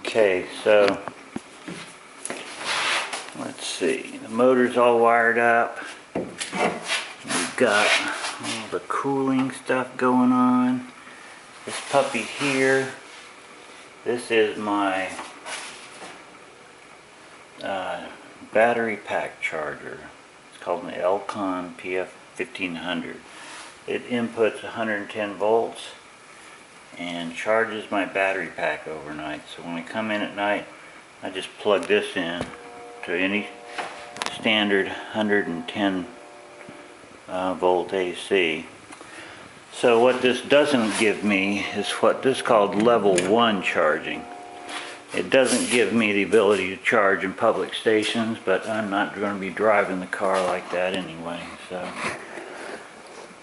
Okay, so let's see, the motor's all wired up. We've got all the cooling stuff going on. This puppy here, this is my battery pack charger. It's called an Karmann Ghia 1500. It inputs 110 volts and charges my battery pack overnight. So when I come in at night, I just plug this in to any standard 110 volt AC. So what this doesn't give me is what this is called level 1 charging. It doesn't give me the ability to charge in public stations, but I'm not going to be driving the car like that anyway, so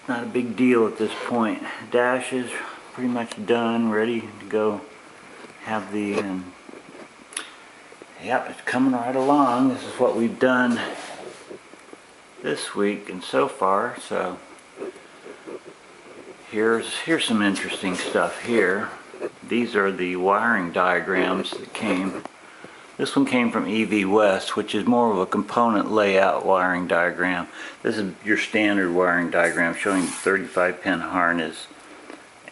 not a big deal at this point. Dash is pretty much done, ready to go have the, and yep, it's coming right along. This is what we've done this week and so far. So here's some interesting stuff here. These are the wiring diagrams that came. This one came from EV West, which is more of a component layout wiring diagram. This is your standard wiring diagram showing the 35 pin harness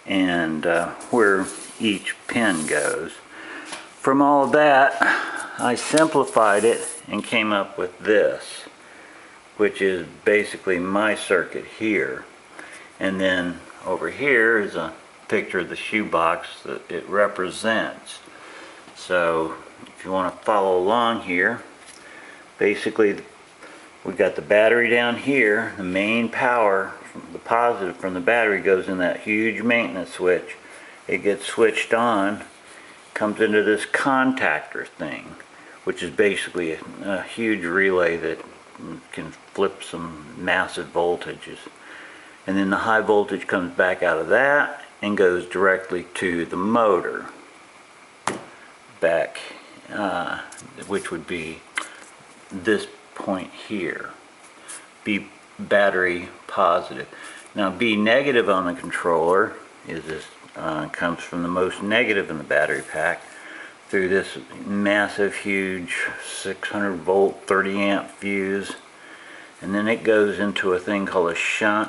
and where each pin goes. From all of that, I simplified it and came up with this, which is basically my circuit here. And then over here is a picture of the shoebox that it represents. So if you want to follow along here, basically we got the battery down here. The main power, the positive from the battery, goes in that huge maintenance switch. It gets switched on, comes into this contactor thing, which is basically a huge relay that can flip some massive voltages. And then the high voltage comes back out of that and goes directly to the motor back, which would be this point here. Be battery positive. Now B negative on the controller is this, comes from the most negative in the battery pack through this massive huge 600 volt 30 amp fuse, and then it goes into a thing called a shunt,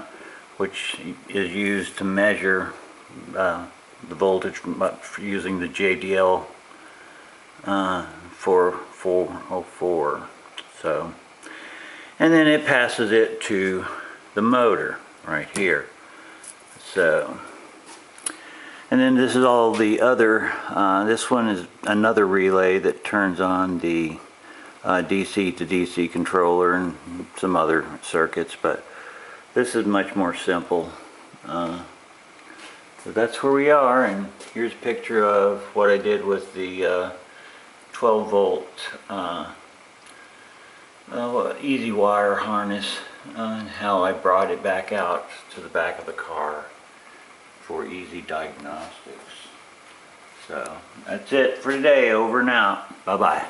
which is used to measure the voltage using the JDL 4404. So, and then it passes it to the motor right here. So, and then this is all the other, this one is another relay that turns on the DC to DC controller and some other circuits, but this is much more simple. So that's where we are, and here's a picture of what I did with the 12 volt easy wire harness and how I brought it back out to the back of the car for easy diagnostics. So that's it for today. Over and out. Bye bye.